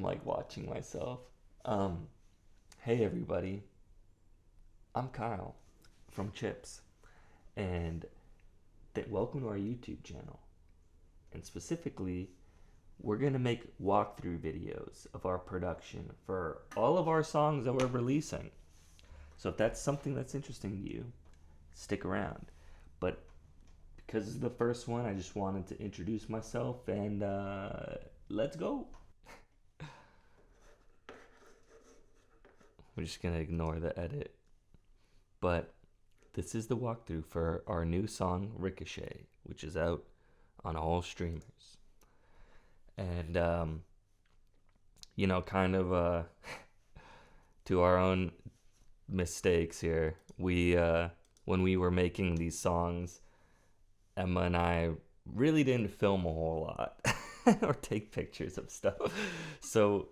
like watching myself. Um, hey everybody, I'm Kyle from Chips, and welcome to our YouTube channel. And specifically, we're gonna make walkthrough videos of our production for all of our songs that we're releasing. So if that's something that's interesting to you, stick around. But because it's the first one, I just wanted to introduce myself and let's go. We're just gonna ignore the edit. But this is the walkthrough for our new song Ricochet, which is out on all streamers. And kind of to our own mistakes here, we when we were making these songs, Emma and I really didn't film a whole lot or take pictures of stuff. So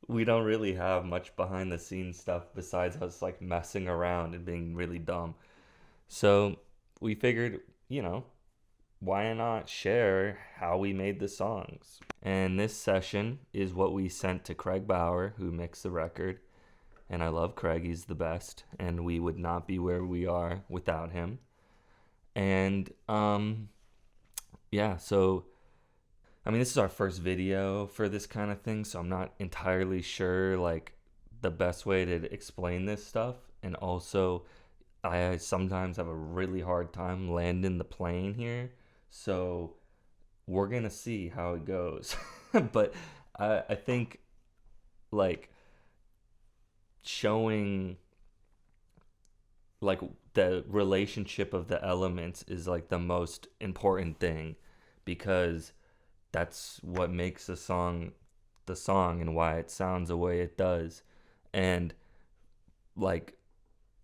we don't really have much behind the scenes stuff besides us like messing around and being really dumb. So we figured, why not share how we made the songs? And this session is what we sent to Craig Bauer, who mixed the record. And I love Craig, he's the best. And we would not be where we are without him. And so this is our first video for this kind of thing, so I'm not entirely sure like the best way to explain this stuff. And also, I sometimes have a really hard time landing the plane here, so we're gonna see how it goes. But I think like showing like the relationship of the elements is like the most important thing, because that's what makes the song and why it sounds the way it does. And like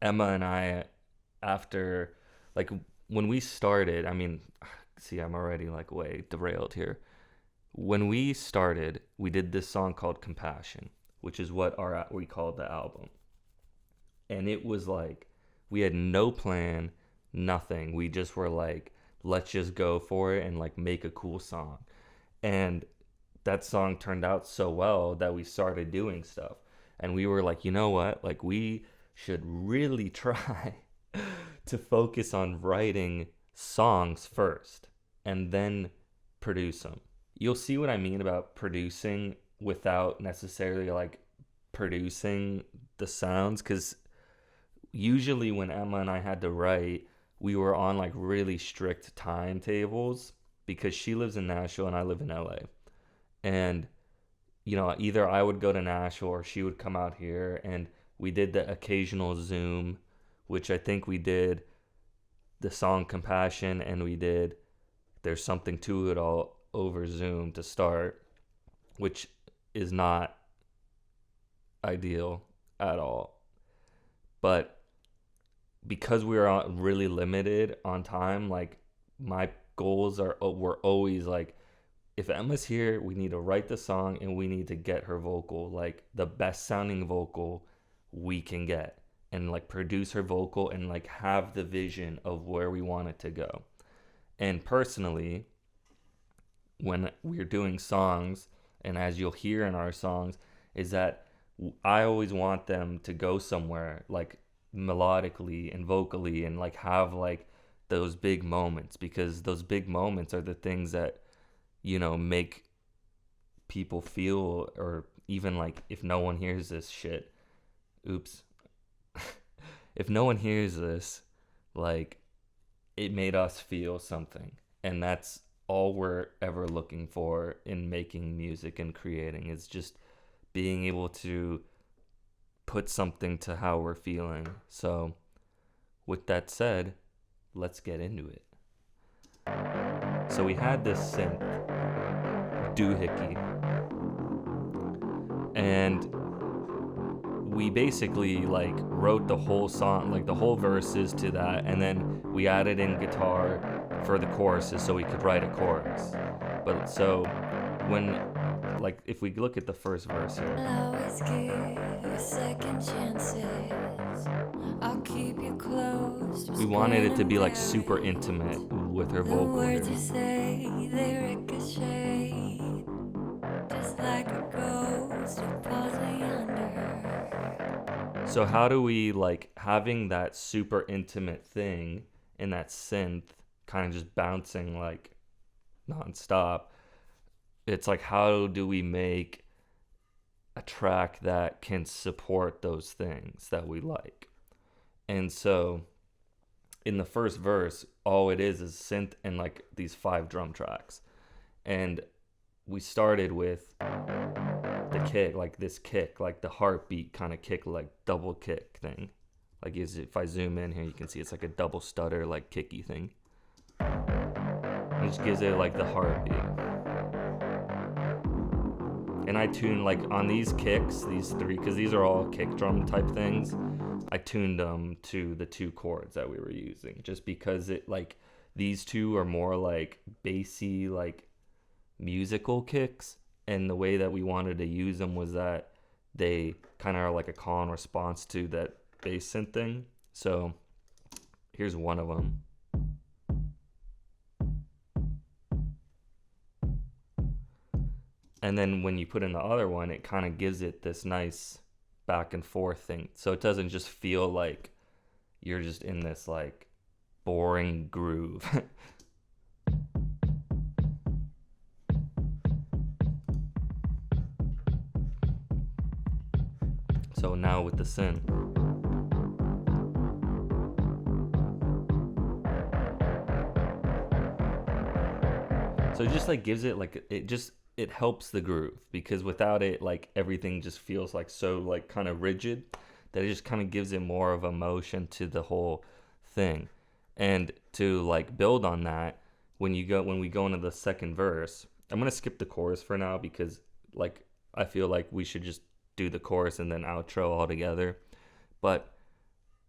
Emma and I, after like when we started, see, I'm already like way derailed here. When we started, we did this song called Compassion, which is what we called the album. And it was like we had no plan, nothing. We just were like, let's just go for it and like make a cool song. And that song turned out so well that we started doing stuff. And we were like, you know what? Like, we should really try to focus on writing songs first and then produce them. You'll see what I mean about producing without necessarily like producing the sounds, because usually when Emma and I had to write, we were on like really strict timetables, because she lives in Nashville and I live in LA. And, either I would go to Nashville or she would come out here, and we did the occasional Zoom, which I think we did the song Compassion, and we did There's Something to It All over Zoom to start, which is not ideal at all. But because we were really limited on time, like my goals were always like, if Emma's here, we need to write the song and we need to get her vocal, like the best sounding vocal we can get, and like produce her vocal and like have the vision of where we want it to go. And personally, when we're doing songs, and as you'll hear in our songs, is that I always want them to go somewhere, like melodically and vocally, and like have like those big moments, because those big moments are the things that make people feel. Or even like, if no one hears this shit, if no one hears this, like, it made us feel something. And that's all we're ever looking for in making music and creating, is just being able to put something to how we're feeling. So with that said, let's get into it. So we had this synth doohickey, and we basically like wrote the whole song, like the whole verses to that, and then we added in guitar for the choruses so we could write a chorus. But so when, like, if we look at the first verse here, I'll always give you second chances. I'll keep you close. we wanted it to be like super intimate with her vocal here. The words you say, they ricochet, just like a ghost. So how do we like having that super intimate thing and that synth kind of just bouncing like nonstop? It's like, how do we make a track that can support those things that we like? And so in the first verse, all it is synth and like these 5 drum tracks. And we started with the kick, like this kick, like the heartbeat kind of kick, like double kick thing. Like if I zoom in here, you can see it's like a double stutter, like kicky thing. It just gives it like the heartbeat. And I tuned like on these kicks, these 3, because these are all kick drum type things. I tuned them to the 2 chords that we were using, just because it like these 2 are more like bassy, like musical kicks, and the way that we wanted to use them was that they kind of are like a call and response to that bass synth thing. So here's one of them. And then when you put in the other one, it kind of gives it this nice back and forth thing. So it doesn't just feel like you're just in this like boring groove. So now with the synth. So it just like gives it like it helps the groove, because without it, like everything just feels like so like kind of rigid, that it just kind of gives it more of emotion to the whole thing. And to like build on that, when we go into the second verse, I'm gonna skip the chorus for now, because like I feel like we should just do the chorus and then outro all together. But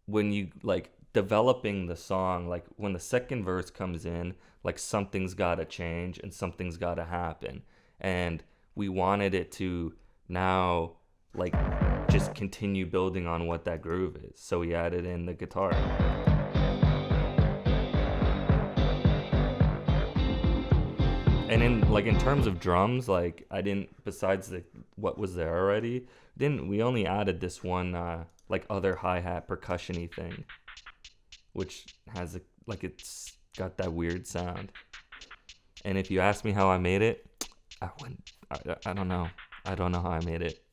when you like developing the song, like when the second verse comes in, like something's got to change and something's got to happen. And we wanted it to now like just continue building on what that groove is. So we added in the guitar. And in terms of drums, like I didn't, besides what was there already, we only added this one like other hi-hat percussion-y thing, which has it's got that weird sound. And if you ask me how I made it, I don't know. I don't know how I made it.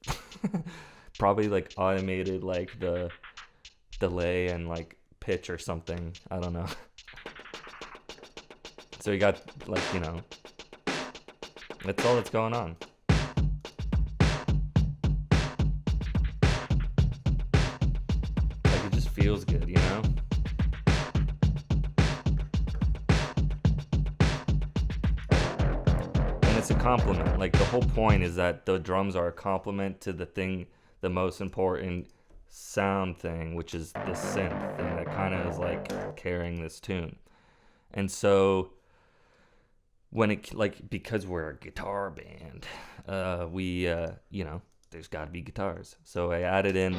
Probably like automated like the delay and like pitch or something. I don't know. So you got like, that's all that's going on. Like it just feels good, It's a compliment. Like the whole point is that the drums are a compliment to the most important sound thing, which is this synth thing that kind of is like carrying this tune. And so when it because we're a guitar band, we there's got to be guitars. So I added in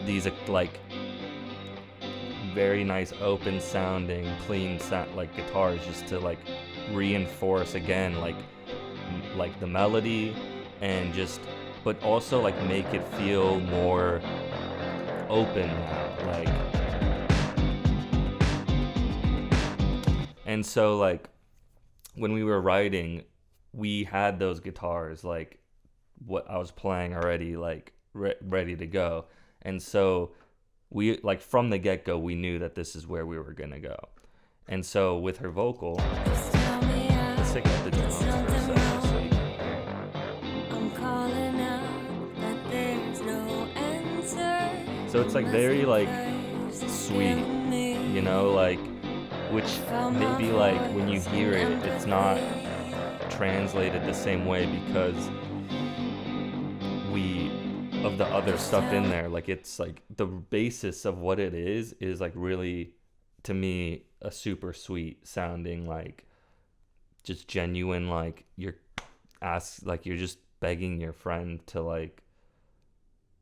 these like very nice open sounding clean sound like guitars, just to like reinforce again like the melody, and just but also like make it feel more open like. And so like when we were writing, we had those guitars like what I was playing already like ready to go. And so we like from the get-go we knew that this is where we were gonna go. And so with her vocal, let's take out the drums for a second so you can hear. So it's like very like sweet, like, which maybe like when you hear it, it's not translated the same way because of the other stuff in there. Like it's like the basis of what it is like really, to me, a super sweet sounding, like just genuine, like you're just begging your friend to like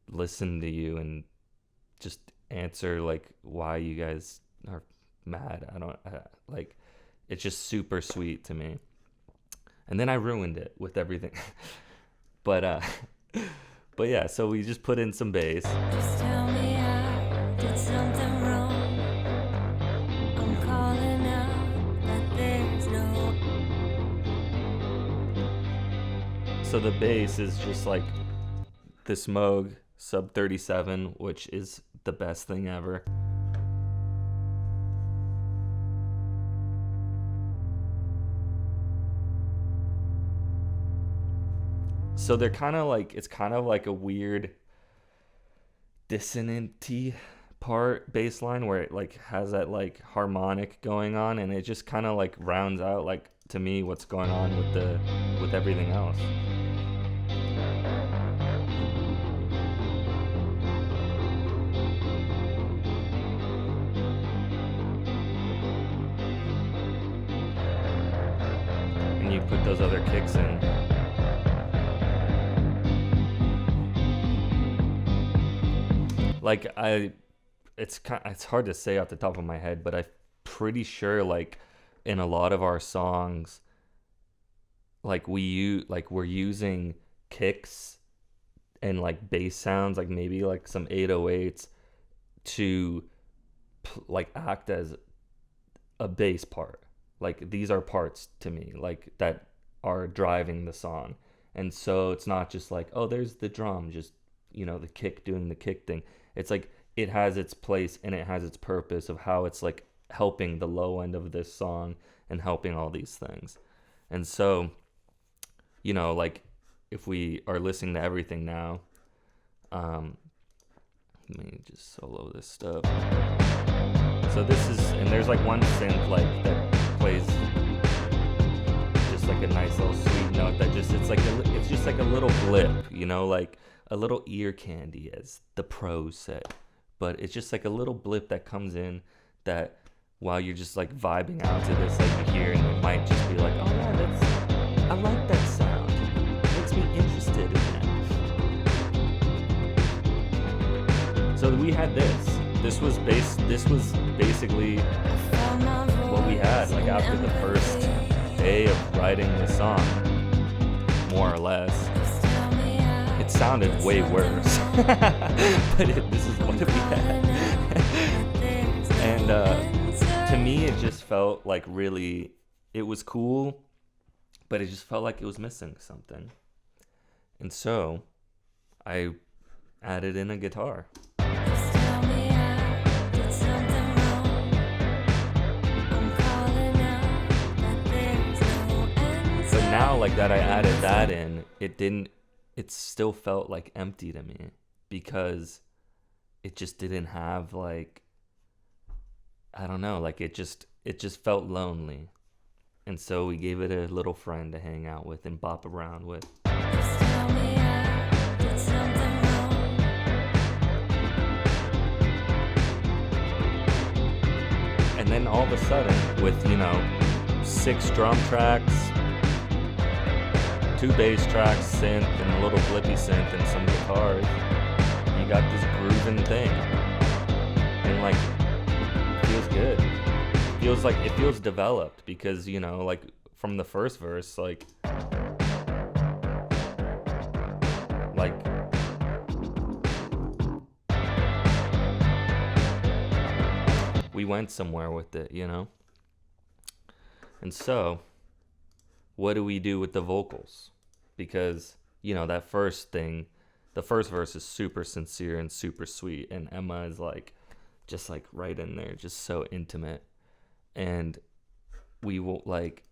listen to you and just answer like why you guys are mad. Like it's just super sweet to me. And then I ruined it with everything. but yeah, so we just put in some bass. did something wrong. I'm calling out, but there's no. So the bass is just like this Moog sub 37, which is the best thing ever. So they're kind of like, it's kind of like a weird dissonant-y part bass line where it like has that like harmonic going on, and it just kind of like rounds out, like, to me, what's going on with everything else. And you put those other kicks in. Like, it's hard to say off the top of my head, but I'm pretty sure, like, in a lot of our songs, like we're using kicks and like bass sounds, like maybe like some 808s to like act as a bass part. Like, these are parts to me, like, that are driving the song. And so it's not just like, oh, there's the drum, just, the kick doing the kick thing. It's like it has its place and it has its purpose of how it's like helping the low end of this song and helping all these things. And so, like, if we are listening to everything now, let me just solo this stuff. So this is, and there's like one synth like that plays just like a nice little sweet note that just, it's just like a little blip, like a little ear candy, as the pros say. But it's just like a little blip that comes in that while you're just like vibing out to this, like, you hear, and it might just be like, oh yeah, I like that sound. It makes me interested in that. So we had this. This was basically what we had, like, after the first day of writing the song, more or less. It sounded way worse, but this is what we had. And to me, it just felt like really, it was cool, but it just felt like it was missing something. And so I added in a guitar. But now, like, that I added that in, it still felt like empty to me, because it just didn't have, like, I don't know, like, it just felt lonely. And so we gave it a little friend to hang out with and bop around with. And then all of a sudden, with, 6 drum tracks, 2 bass tracks, synth, and a little blippy synth, and some guitars, you got this grooving thing. And, like, it feels good. It feels developed, because, like, from the first verse, like, we went somewhere with it, And so, what do we do with the vocals? Because, that first thing, the first verse is super sincere and super sweet, and Emma is like, just like right in there, just so intimate. And we will, like,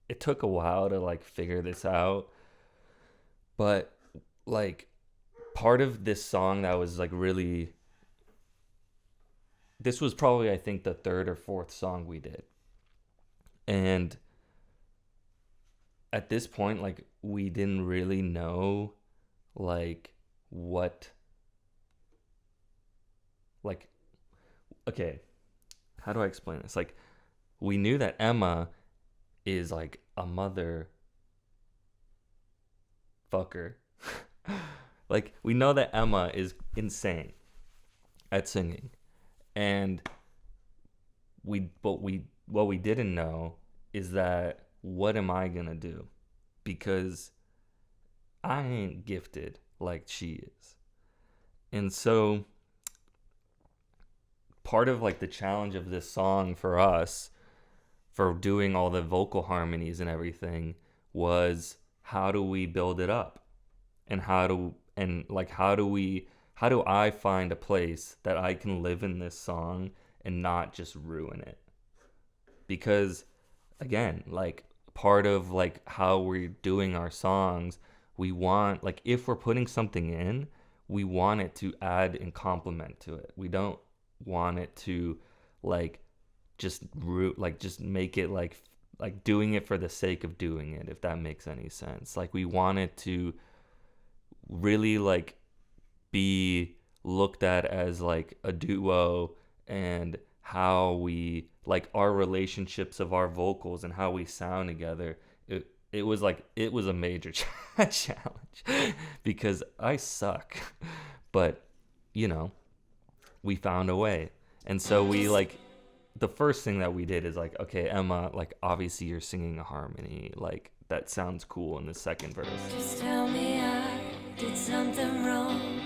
it took a while to, like, figure this out, but, like, part of this song that was, like, really, this was probably, I think, the 3rd or 4th song we did. And at this point, like, we didn't really know, like, what, like, okay, how do I explain this? Like, we knew that Emma is, like, a mother fucker. Like, we know that Emma is insane at singing. And what we didn't know is that, what am I gonna do? Because I ain't gifted like she is. And so part of like the challenge of this song for us for doing all the vocal harmonies and everything was how do we build it up? And how do I find a place that I can live in this song and not just ruin it? Because again, like part of like how we're doing our songs, we want like if we're putting something in, we want it to add and complement to it. We don't want it to like just make it like doing it for the sake of doing it, if that makes any sense. Like we want it to really like be looked at as like a duo, and how we like our relationships of our vocals and how we sound together. It was a major challenge because I suck, but you know, we found a way. And so we like the first thing that we did is like, okay, Emma, like obviously you're singing a harmony, like that sounds cool in the second verse. Just tell me I did something wrong.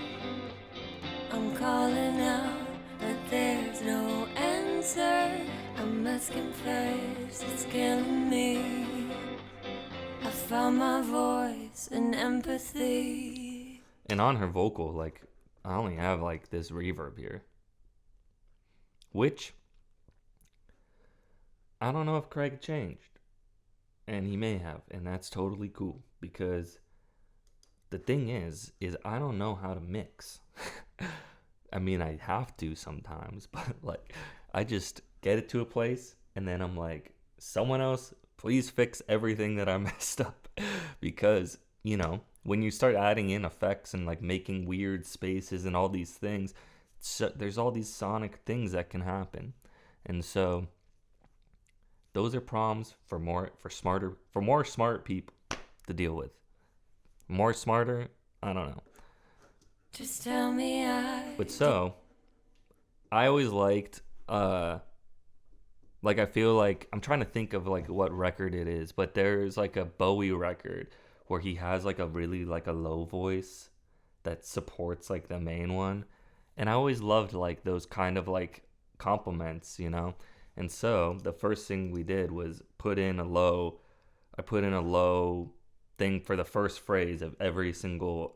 I'm calling out, but there's no answer. I must confess, it's killing me. I found my voice and empathy. And on her vocal, like I only have like this reverb here, which I don't know if Craig changed, and he may have, and that's totally cool because the thing is I don't know how to mix. I mean, I have to sometimes, but like I just get it to a place and then I'm like, someone else, please fix everything that I messed up. Because, you know, when you start adding in effects and like making weird spaces and all these things, so there's all these sonic things that can happen. And so those are problems for more smart people to deal with. More smarter, I don't know. Just tell me But so I always liked like I feel like I'm trying to think of like what record it is, but there's like a Bowie record where he has like a really like a low voice that supports like the main one. And I always loved like those kind of like compliments, you know? And so the first thing we did was put in a low thing for the first phrase of every single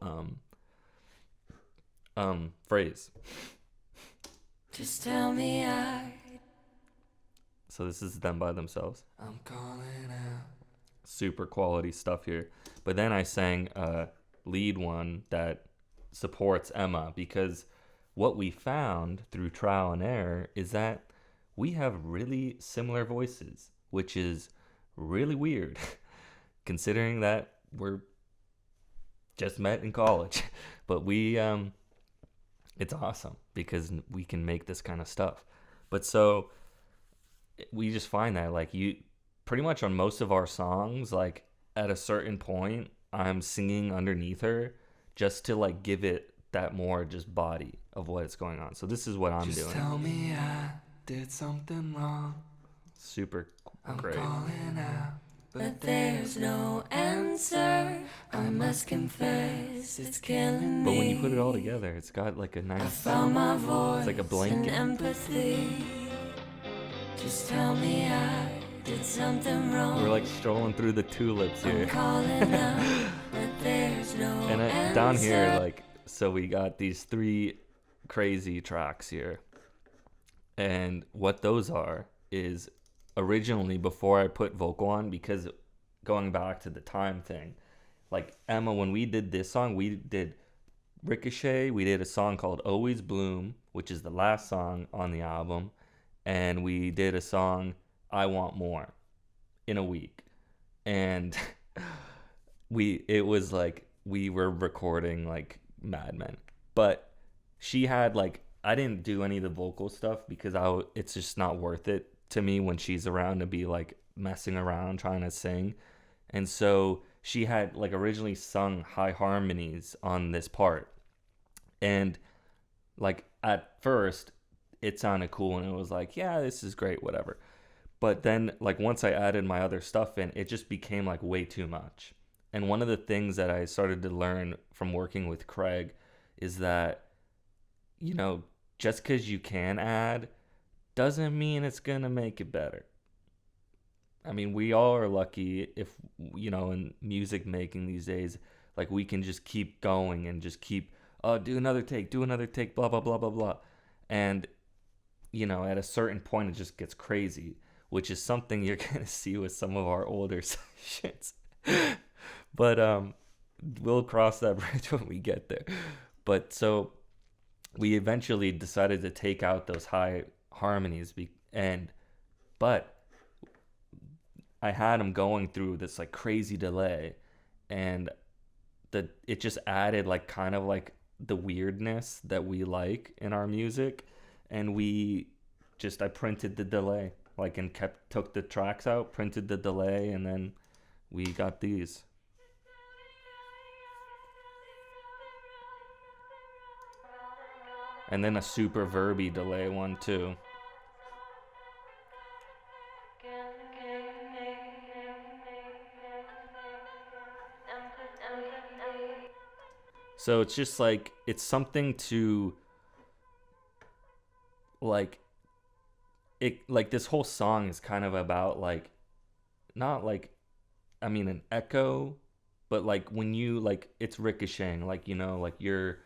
phrase. Just tell me So this is them by themselves. I'm calling out. Super quality stuff here. But then I sang a lead one that supports Emma, because what we found through trial and error is that we have really similar voices, which is really weird considering that we're just met in college. But it's awesome because we can make this kind of stuff. But so we just find that like you pretty much on most of our songs, like at a certain point I'm singing underneath her just to like give it that more just body of what's going on. So this is what I'm doing. Just tell me I did something wrong. Super great. I'm calling out, but there's no answer. I must confess, it's killing me. But when you put it all together, it's got like a nice, I found my voice, it's like a blanket. and empathy. Just tell me I did something wrong. We're like strolling through the tulips here. I'm calling out, but there's no And answer. down here, like, so we got these 3 crazy tracks here. And what those are is originally before I put vocal on, because going back to the time thing, like Emma, when we did this song, we did Ricochet, we did a song called Always Bloom, which is the last song on the album, and we did a song I Want More in a week. And it was like we were recording like madmen. But she had like, I didn't do any of the vocal stuff because it's just not worth it to me when she's around to be like messing around trying to sing. And so she had like originally sung high harmonies on this part. And like at first it sounded cool and it was like, yeah, this is great, whatever. But then like once I added my other stuff in, it just became like way too much. And one of the things that I started to learn from working with Craig is that you know, just because you can add doesn't mean it's gonna make it better. I mean, we all are lucky if, in music making these days, like we can just keep going and just keep, do another take, blah, blah, blah, blah, blah. And, at a certain point, it just gets crazy, which is something you're going to see with some of our older sessions. But we'll cross that bridge when we get there. But so we eventually decided to take out those high harmonies, but I had them going through this like crazy delay, and it just added like kind of like the weirdness that we like in our music, and I printed the delay, like, and took the tracks out, printed the delay, and then we got these. And then a super verby delay one too. So it's just like, it's something to like it, like this whole song is kind of about like, not like, I mean, an echo, but like when you like, it's ricocheting, like, like you're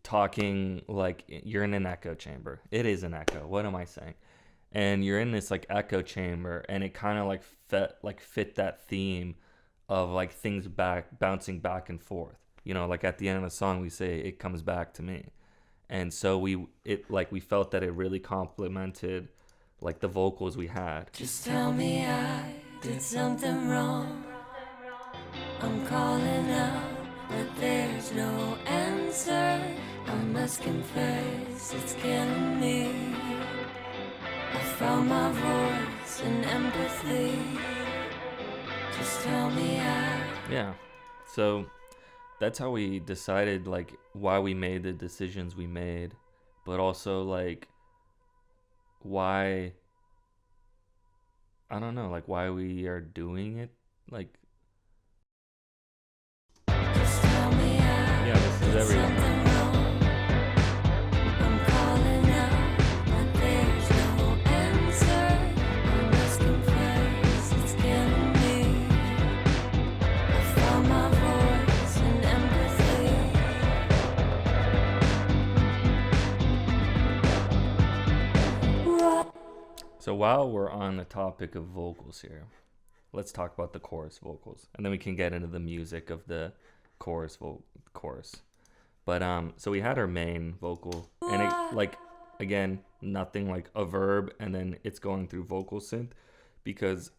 talking, like you're in an echo chamber. It is an echo. What am I saying? And you're in this like echo chamber, and it kind of like fit that theme of like things bouncing back and forth. Like at the end of the song, we say it comes back to me, and so we felt that it really complemented like the vocals we had. Just tell me I did something wrong. I'm calling out, but there's no answer. I must confess, it's killing me. I found my voice and empathy. Just tell me I. Yeah. So that's how we decided, like, why we made the decisions we made, but also like why, I don't know, like why we are doing it. Like, Just tell me I. yeah, this is everyone. Something wrong. I'm calling out, but there's no answer. I must confess, it's killing me. I found my voice and empathy. What? So while we're on the topic of vocals here, let's talk about the chorus vocals, and then we can get into the music of the chorus. But so we had our main vocal, and it, like, again, nothing like a verb and then it's going through vocal synth, because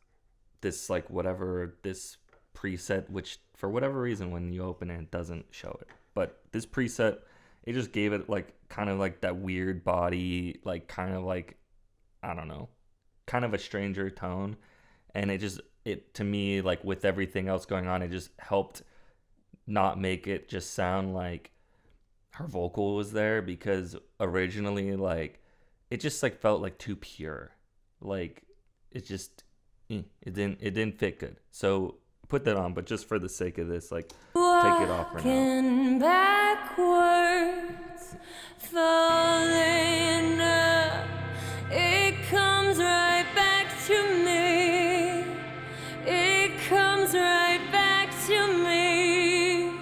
this, like, whatever this preset, which for whatever reason when you open it doesn't show it, but this preset, it just gave it like kind of like that weird body, like kind of like, I don't know, kind of a stranger tone. And it to me, like with everything else going on, it just helped not make it just sound like her vocal was there, because originally, like, it just like felt like too pure, like it just it didn't fit good. So put that on, but just for the sake of this, like, take it off for now. Walking backwards, falling up, it comes right back to me. It comes right back to me.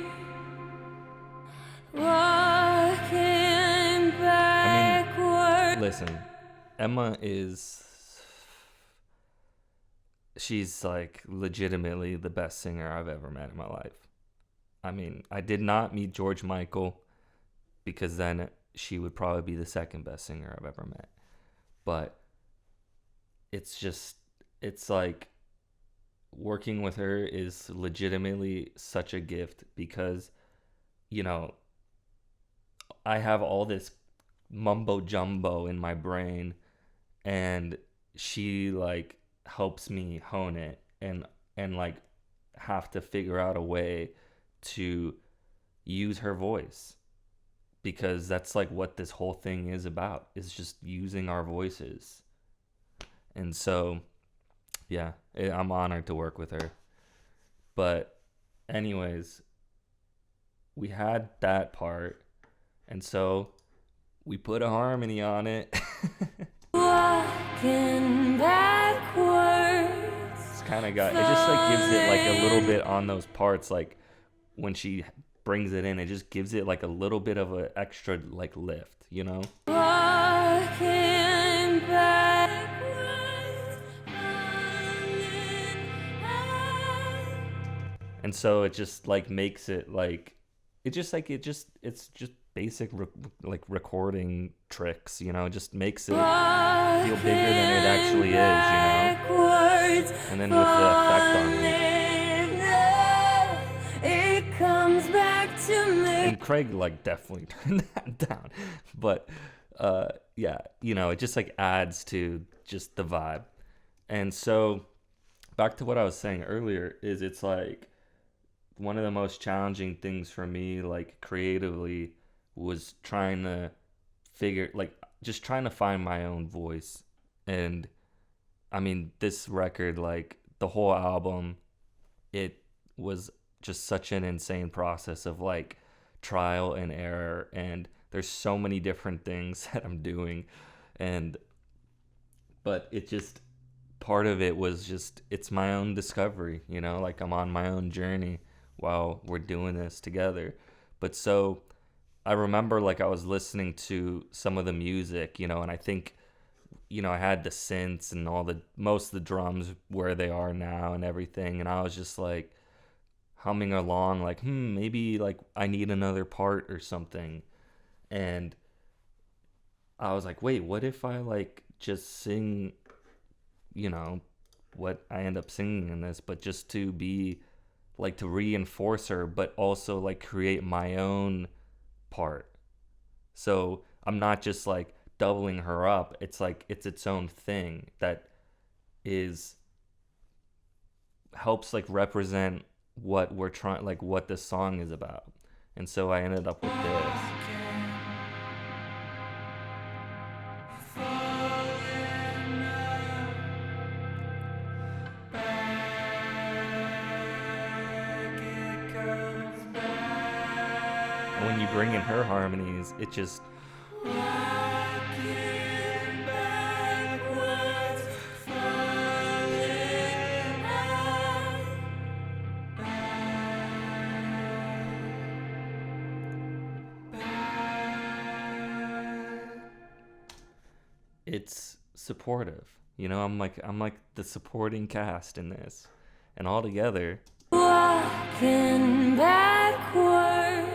Walking backwards. Listen, Emma she's like legitimately the best singer I've ever met in my life. I mean, I did not meet George Michael, because then she would probably be the second best singer I've ever met. But it's like, working with her is legitimately such a gift, because, I have all this mumbo jumbo in my brain, and she like helps me hone it, and like have to figure out a way to use her voice, because that's like what this whole thing is about, is just using our voices. And so yeah, I'm honored to work with her. But anyways, we had that part, and so we put a harmony on it. Walking backwards. It's kind of got, it just like gives it like a little bit on those parts, like when she brings it in, it just gives it like a little bit of an extra like lift, you know? Walking backwards, falling high. And so it just like makes it like, it's just basic like recording tricks, you know? It just makes it feel bigger than it actually is, you know? And then with the effect on it. It comes back to me. And Craig like definitely turned that down. But yeah, you know, it just like adds to just the vibe. And so back to what I was saying earlier is it's like one of the most challenging things for me like creatively was trying to just trying to find my own voice. And I mean, this record, like the whole album, it was just such an insane process of like trial and error, and there's so many different things that I'm doing, but it just, part of it was just, it's my own discovery, you know, like I'm on my own journey while we're doing this together. But so I remember like I was listening to some of the music, you know, and I think, you know, I had the synths and most of the drums where they are now and everything, and I was just like humming along like, maybe like I need another part or something. And I was like, wait, what if I like just sing, you know, what I end up singing in this, but just to be like to reinforce her, but also like create my own part. So I'm not just like doubling her up. It's like it's its own thing that is helps like represent what we're trying, like what this song is about. And so I ended up with this. And when you bring in her harmonies, it just it's supportive, you know. I'm like the supporting cast in this, and all together, Walking backwards,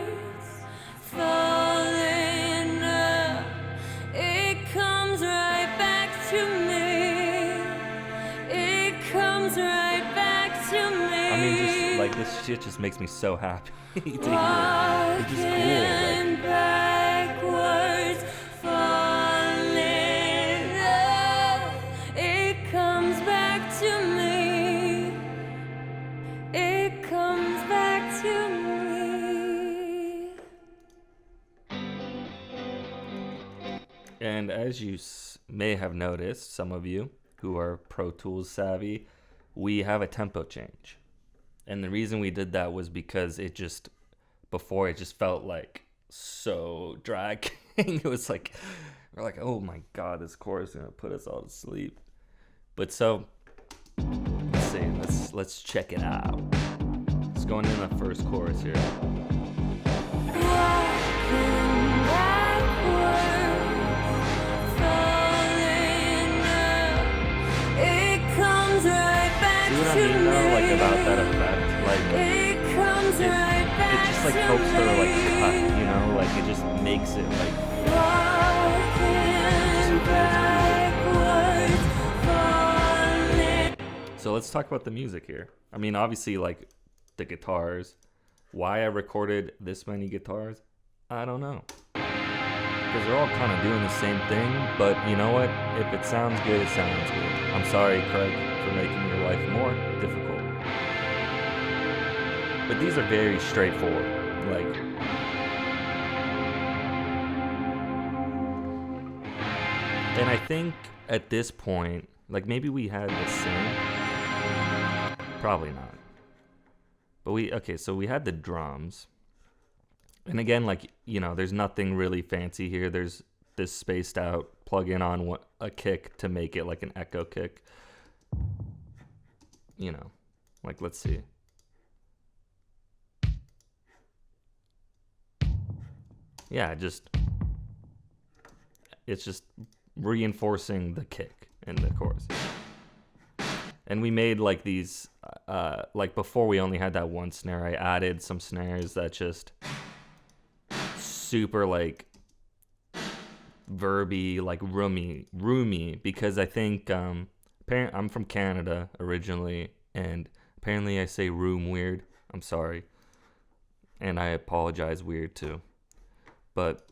falling up. It comes right back to me. It comes right back to me. I mean, just like this shit just makes me so happy to hear. It's just cool. Walking backwards, falling up. It comes back to me. It comes back to me. And as you may have noticed, some of you who are Pro Tools savvy, we have a tempo change. And the reason we did that was because before it just felt like so dragging. It was like, we're like, oh my God, this chorus is going to put us all to sleep. But so, let's see, let's check it out. Let's go into the first chorus here. Walking backwards, falling up. It comes right back See what I to mean though, like me. about that effect? Like, It comes right it back just like to helps her like me. cut, you know, like it just makes it like Walking backwards, falling. So let's talk about the music here. I mean, obviously, like the guitars. Why I recorded this many guitars, I don't know. Because they're all kind of doing the same thing, but you know what? If it sounds good, it sounds good. I'm sorry, Craig, for making your life more difficult. But these are very straightforward. Like, and I think at this point, like maybe we had the sing. Probably not. But so we had the drums. And again, like, there's nothing really fancy here. There's this spaced out plug in on a kick to make it like an echo kick. Like, let's see. Yeah, it's just reinforcing the kick in the chorus. And we made like these, like before we only had that one snare. I added some snares that just super like verby, like roomy, because I think I'm from Canada originally, and apparently I say room weird. I'm sorry, and I apologize weird too. But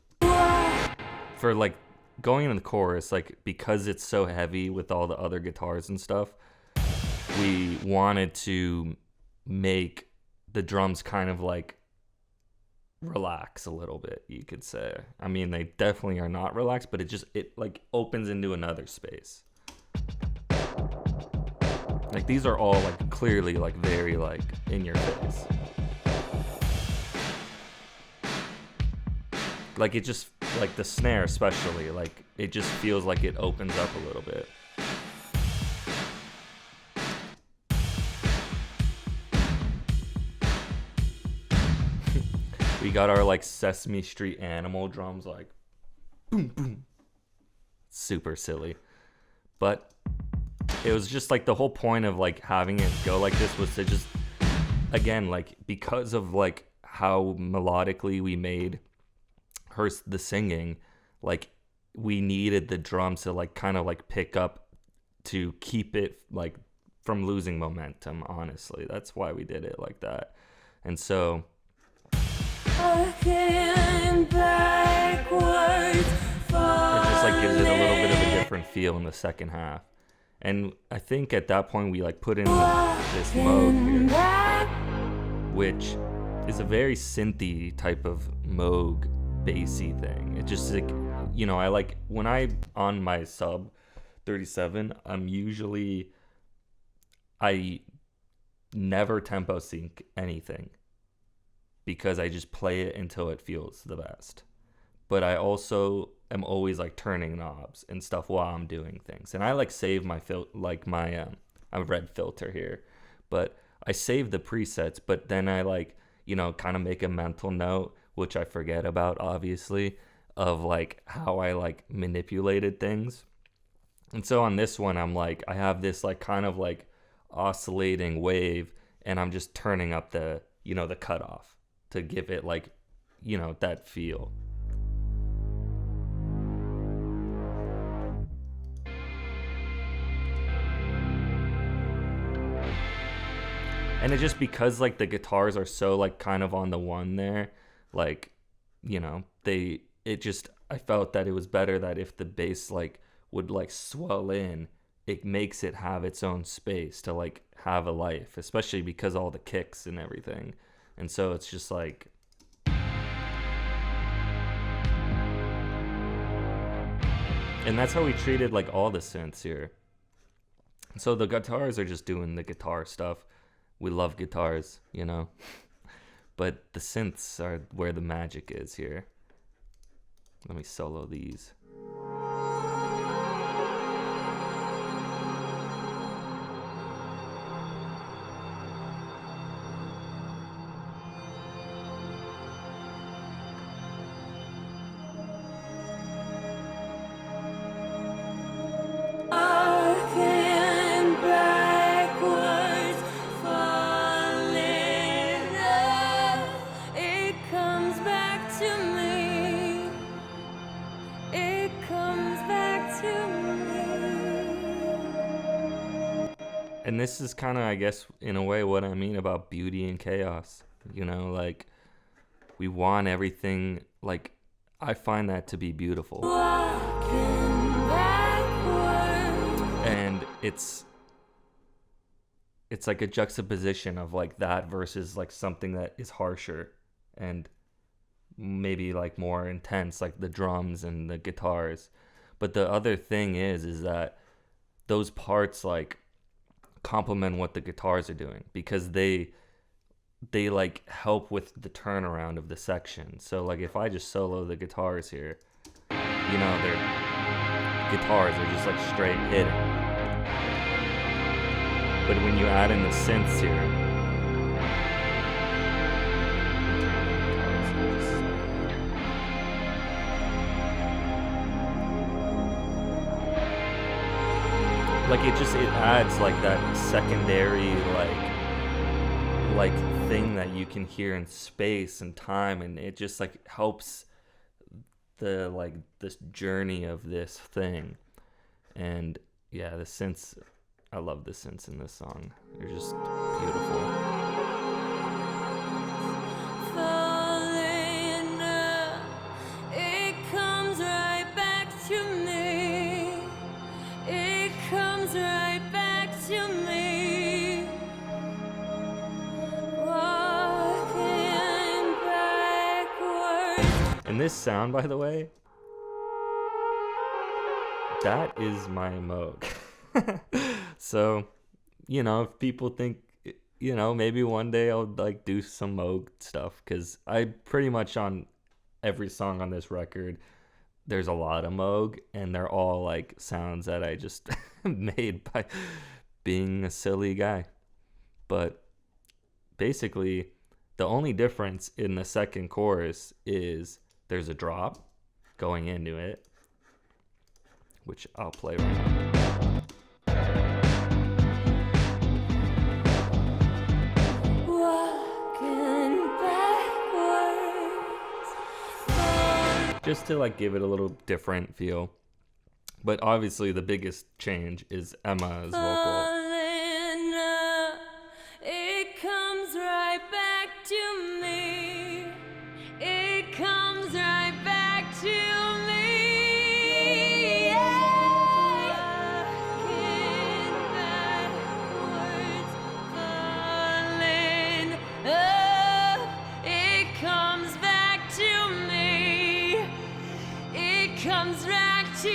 for like going in the chorus, like because it's so heavy with all the other guitars and stuff, we wanted to make the drums kind of like relax a little bit, you could say. I mean, they definitely are not relaxed, but it like opens into another space. Like these are all like clearly like very like in your face. Like it just, like the snare especially, like it just feels like it opens up a little bit. We got our like Sesame Street animal drums, like boom boom, super silly. But it was just like the whole point of like having it go like this was to just, again, like because of like how melodically we made the singing, like we needed the drums to like kind of like pick up to keep it like from losing momentum. Honestly, that's why we did it like that. And so it just like gives it a little bit of a different feel in the second half. And I think at that point we like put in this mode here, which is a very synthy type of Moog bassy thing. It just like, I like when I on my sub 37, I never tempo sync anything because I just play it until it feels the best. But I also am always like turning knobs and stuff while I'm doing things. And I like save my I red filter here, but I save the presets, but then I like, kind of make a mental note, which I forget about obviously, of like how I like manipulated things. And so on this one, I'm like, I have this like kind of like oscillating wave, and I'm just turning up the cutoff to give it like, that feel. And it just, because like the guitars are so like kind of on the one there, like, I felt that it was better that if the bass like would like swell in, it makes it have its own space to like have a life, especially because all the kicks and everything. And so it's just like, and that's how we treated like all the synths here. So the guitars are just doing the guitar stuff. We love guitars, but the synths are where the magic is here. Let me solo these. And this is kind of, I guess, in a way, what I mean about beauty and chaos. Like, we want everything, like, I find that to be beautiful. And it's like a juxtaposition of, like, that versus, like, something that is harsher and maybe, like, more intense, like the drums and the guitars. But the other thing is that those parts, like, complement what the guitars are doing, because they they like help with the turnaround of the section. So like if I just solo the guitars here, they're guitars are just like straight hitting. But when you add in the synths here, like it adds like that secondary like thing that you can hear in space and time, and it just like helps the like this journey of this thing. And yeah, the synths, I love the synths in this song. They're just beautiful. Falling up, it comes right back to me. It comes right back to me. Walking backwards. And this sound, by the way, that is my Moog. So, if people think, maybe one day I'll like do some Moog stuff, because I pretty much on every song on this record, there's a lot of Moog, and they're all like sounds that I just made by being a silly guy. But basically, the only difference in the second chorus is there's a drop going into it, which I'll play right now. Just to like give it a little different feel. But obviously the biggest change is Emma's vocal. It comes right back to me. It comes right back to me. Walking backwards, falling up. It comes back to me. It comes back to me.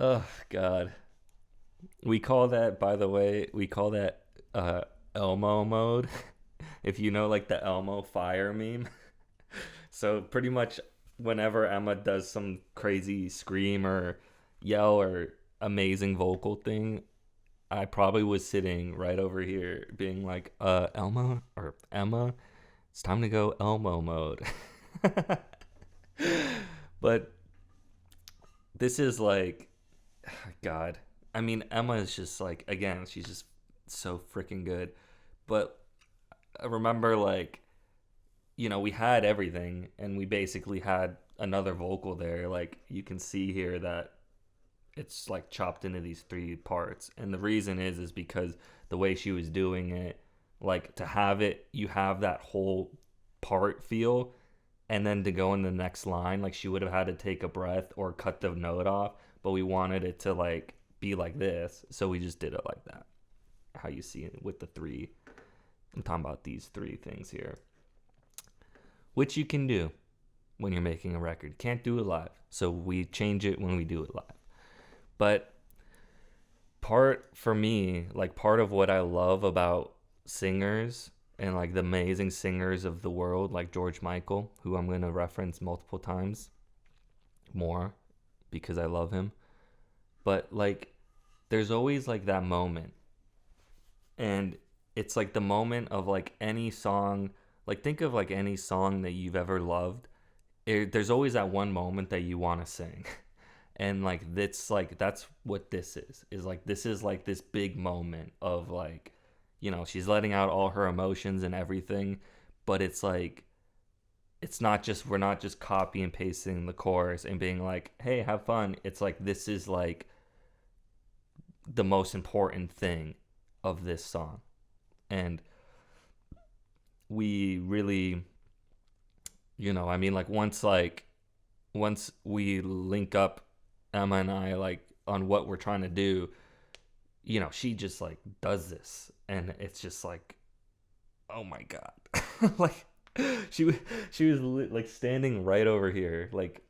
Oh God. We call that, by the way, Elmo mode. If you know like the Elmo fire meme. So pretty much whenever Emma does some crazy scream or yell or amazing vocal thing, I probably was sitting right over here being like, Elmo or Emma, it's time to go Elmo mode. But this is like, God. I mean, Emma is just like, again, she's just so freaking good. But I remember like, we had everything, and we basically had another vocal there. Like you can see here that it's like chopped into these three parts, and the reason is because the way she was doing it, like to have it, you have that whole part feel, and then to go in the next line, like she would have had to take a breath or cut the note off, but we wanted it to like be like this, so we just did it like that, how you see it with the three. I'm talking about these three things here, which you can do when you're making a record. Can't do it live, so we change it when we do it live. But part of what I love about singers and like the amazing singers of the world, like George Michael, who I'm going to reference multiple times more because I love him. But like there's always like that moment, and it's like the moment of like any song. Like think of like any song that you've ever loved. There's always that one moment that you want to sing. And like that's what this is like, this is like this big moment of like, she's letting out all her emotions and everything, but it's like, we're not just copy and pasting the chorus and being like, hey, have fun. It's like, this is like the most important thing of this song. And we really, like once we link up, Emma and I, like on what we're trying to do, she just like does this, and it's just like, oh my God. Like she was like standing right over here, like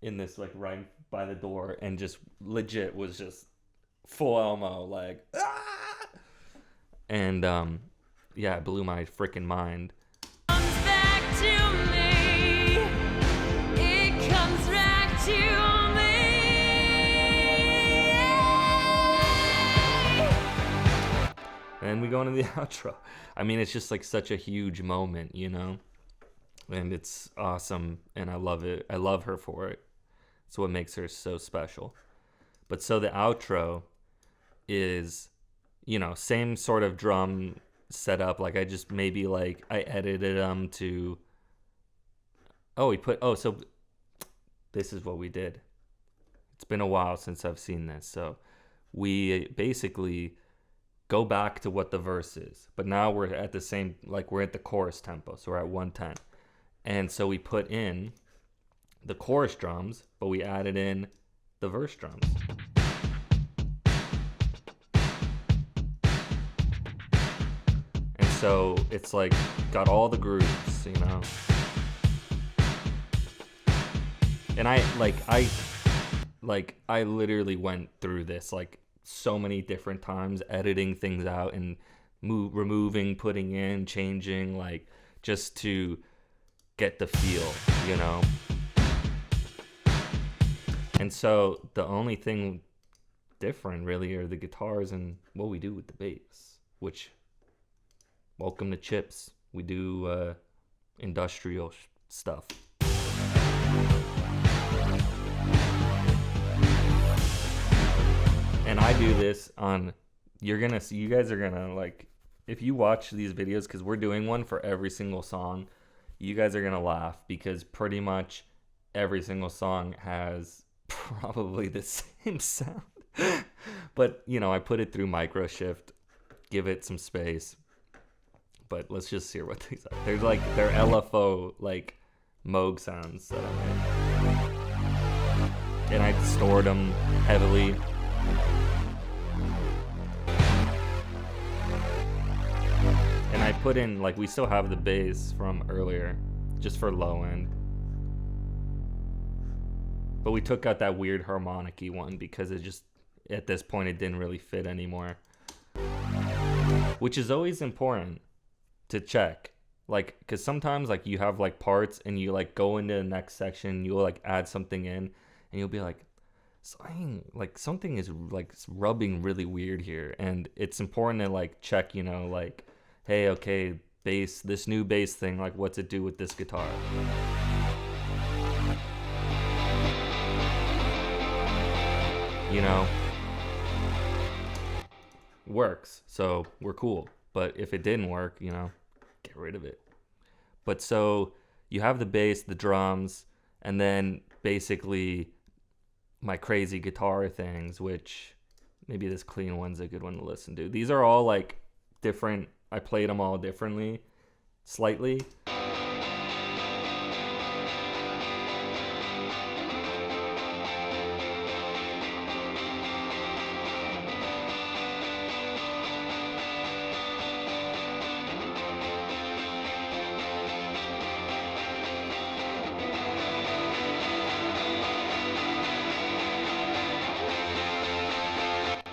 in this like right by the door and just legit was just full Elmo, like, ah! And yeah, it blew my freaking mind. Comes back to me. It comes back to me. And then we go into the outro. I mean, it's just like such a huge moment, you know? And it's awesome, and I love it. I love her for it. It's what makes her so special. But so the outro is, you know, same sort of drum setup. Like I just maybe like I edited them to. So this is what we did. It's been a while since I've seen this, so we basically go back to what the verse is, but now we're at the same, like we're at the chorus tempo, so we're at 110. And so we put in the chorus drums, but we added in the verse drums. And so it's like got all the grooves, you know. And I literally went through this like so many different times, editing things out and removing, putting in, changing, like just to get the feel, you know. And so the only thing different really are the guitars and what we do with the bass, which, welcome to Chips. We do industrial stuff. And I do this on, you guys are gonna like, if you watch these videos, because we're doing one for every single song, you guys are gonna laugh because pretty much every single song has probably the same sound. But, you know, I put it through micro shift, give it some space. But let's just hear what these are. There's like, they're LFO, like, Moog sounds that I made. And I stored them heavily. And I put in, like, we still have the bass from earlier, just for low end. But we took out that weird harmonic-y one because it just, at this point, it didn't really fit anymore. Which is always important to check. Like, because sometimes, like, you have, like, parts and you, like, go into the next section, you'll, like, add something in, and you'll be like, something is, like, rubbing really weird here. And it's important to, like, check, you know, like, hey, okay, bass, this new bass thing, like, what's it do with this guitar? You know? Works, so we're cool. But if it didn't work, you know, get rid of it. But so you have the bass, the drums, and then basically my crazy guitar things, which maybe this clean one's a good one to listen to. These are all like different. I played them all differently, slightly.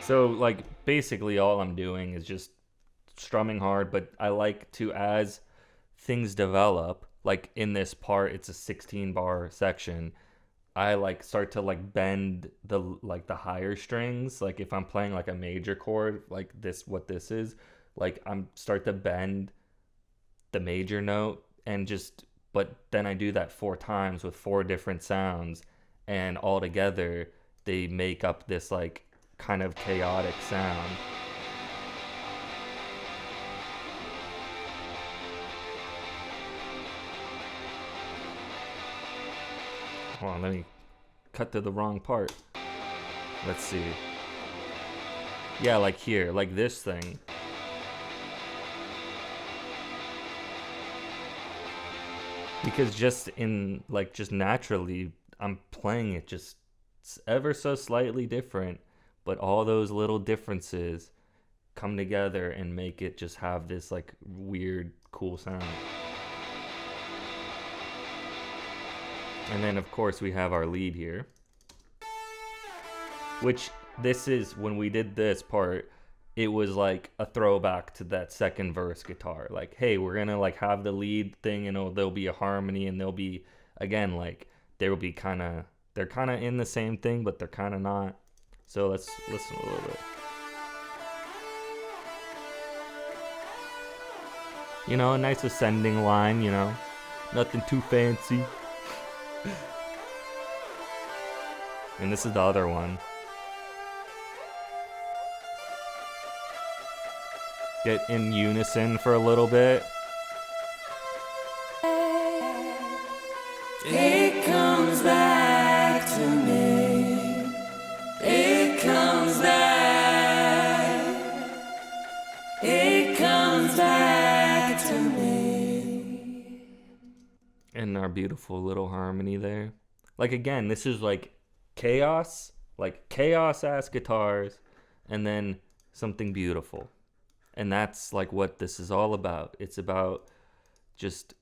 So, like, basically all I'm doing is just strumming hard, but I like to, as things develop, like in this part, it's a 16 bar section, I like start to like bend the higher strings. Like if I'm playing like a major chord, like this, what this is, like I'm start to bend the major note and just, but then I do that 4 times with 4 different sounds, and all together they make up this like kind of chaotic sound. Hold on, let me cut to the wrong part. Let's see. Yeah, like here, like this thing. Because just in, like, just naturally, I'm playing it just ever so slightly different, but all those little differences come together and make it just have this, like, weird, cool sound. And then, of course, we have our lead here. which this is when we did this part, it was like a throwback to that second verse guitar. Like, hey, we're gonna like have the lead thing, and there'll be a harmony, and there'll be again like there will be they're kind of in the same thing, but they're kind of not. So let's listen a little bit. You know, a nice ascending line, you know, nothing too fancy. And this is the other one. Get in unison for a little bit. It comes back to me. It comes back. It comes back to me. And our beautiful little harmony there. Like, again, this is like chaos ass guitars, and then something beautiful. And that's like what this is all about. It's about just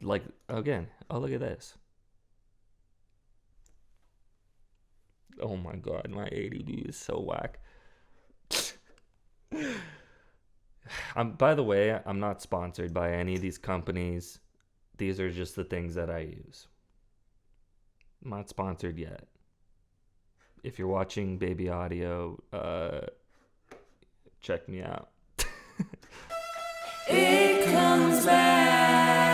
like, again, oh, look at this. Oh my god, my ADD is so whack. By the way, I'm not sponsored by any of these companies. These are just the things that I use. I'm not sponsored yet. If you're watching Baby Audio, check me out. It comes back.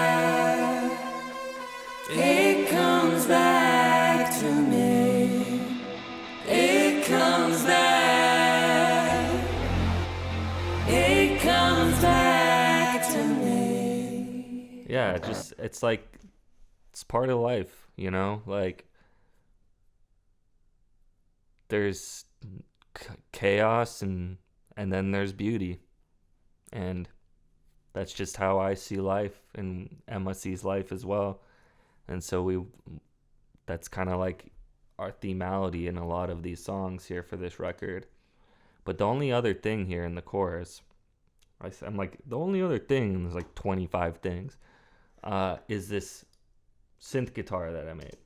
It comes back to me. It comes back. It comes back to me. Yeah, it's like, it's part of life, you know? Like, there's chaos and then there's beauty. And that's just how I see life, and Emma sees life as well. And so that's kind of like our themality in a lot of these songs here for this record. But the only other thing here in the chorus, I'm like, the only other thing, and there's like 25 things, is this synth guitar that I made.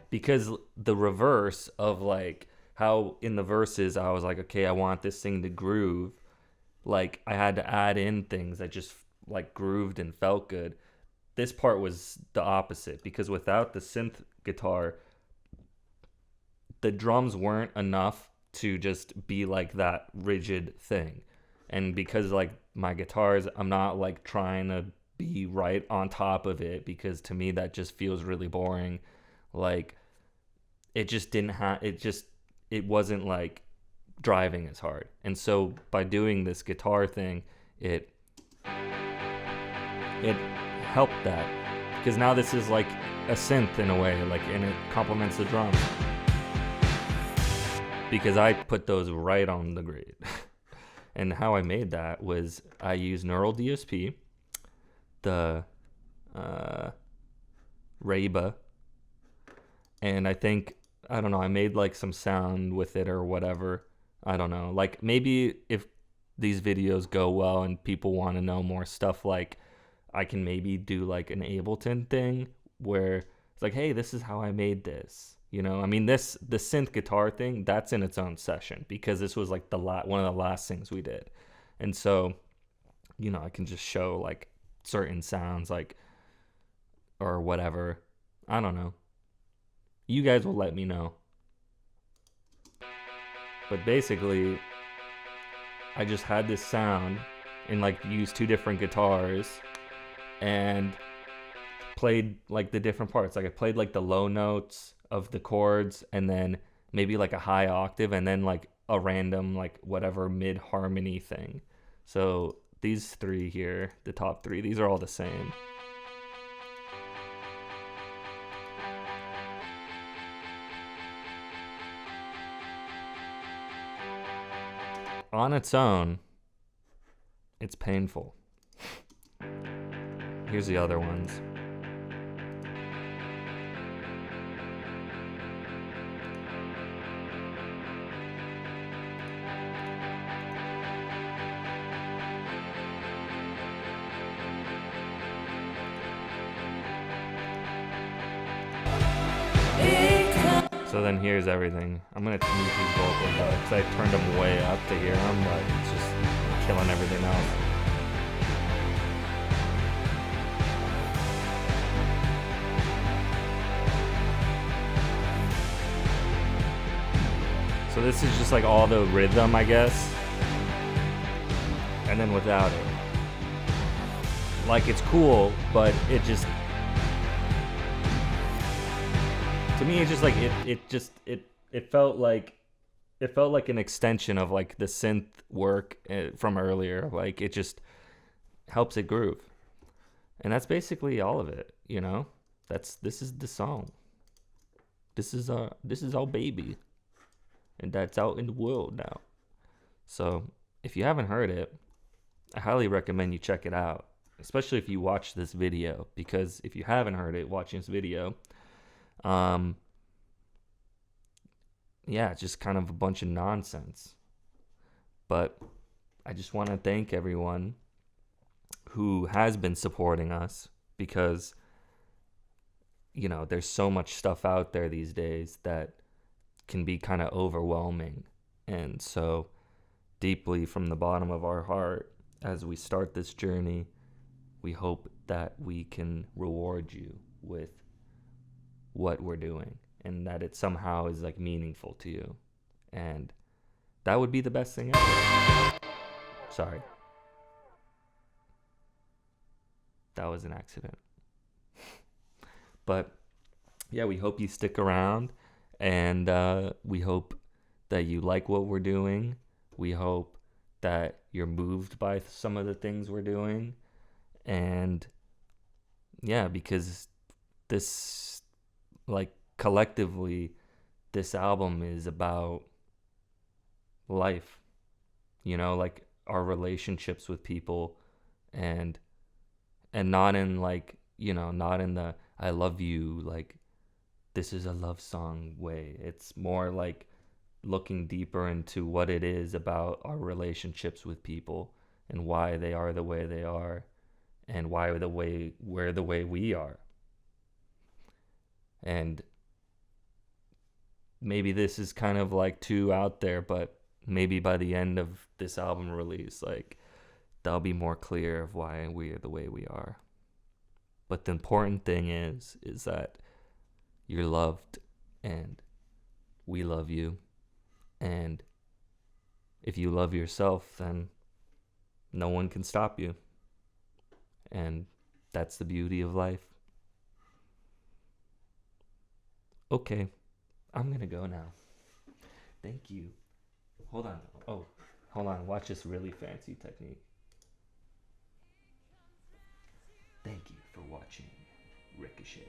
Because the reverse of like how in the verses I was like, okay, I want this thing to groove. Like, I had to add in things that just like grooved and felt good. This part was the opposite, because without the synth guitar, the drums weren't enough to just be like that rigid thing. And because like my guitars, I'm not like trying to be right on top of it, because to me that just feels really boring. Like, it just didn't have, it wasn't like driving as hard. And so by doing this guitar thing, it helped that, because now this is like a synth in a way, like, and it complements the drums, because I put those right on the grid. And how I made that was I used Neural DSP, the Rayba, and I think, I don't know, I made like some sound with it or whatever. I don't know. Like, maybe if these videos go well and people want to know more stuff, like, I can maybe do like an Ableton thing where it's like, hey, this is how I made this. You know, I mean, the synth guitar thing, that's in its own session, because this was like one of the last things we did. And so, you know, I can just show like certain sounds, like, or whatever. I don't know. You guys will let me know. But basically, I just had this sound and like used two different guitars and played like the different parts. Like, I played like the low notes of the chords, and then maybe like a high octave, and then like a random like whatever mid harmony thing. So these three here, the top three, these are all the same. On its own, it's painful. Here's the other ones. So then here's everything. I'm gonna mute these vocals up because I turned them way up to hear them, but it's just killing everything else. So this is just like all the rhythm, I guess, and then without it. Like, it's cool, but it just, to me, it's just like it felt like an extension of like the synth work from earlier. Like, it just helps it groove, and that's basically all of it. You know, this is the song. This is our baby, and that's out in the world now. So if you haven't heard it, I highly recommend you check it out, especially if you watch this video, because if you haven't heard it watching this video, yeah, it's just kind of a bunch of nonsense. But I just want to thank everyone who has been supporting us, because, you know, there's so much stuff out there these days that can be kind of overwhelming. And so, deeply from the bottom of our heart, as we start this journey, we hope that we can reward you with what we're doing, and that it somehow is like meaningful to you. And that would be the best thing ever. Sorry. That was an accident. But yeah, we hope you stick around, and we hope that you like what we're doing. We hope that you're moved by some of the things we're doing. And yeah, because this, like, collectively, this album is about life, you know, like our relationships with people, and not in like, you know, not in the I love you, like this is a love song way. It's more like looking deeper into what it is about our relationships with people, and why they are the way they are, and why we're the way we are. And maybe this is kind of like too out there, but maybe by the end of this album release, like, that'll be more clear of why we are the way we are. But the important thing is that you're loved, and we love you. And if you love yourself, then no one can stop you. And that's the beauty of life. Okay, I'm gonna go now. Thank you. Hold on. Oh, hold on. Watch this really fancy technique. Thank you for watching Ricochet.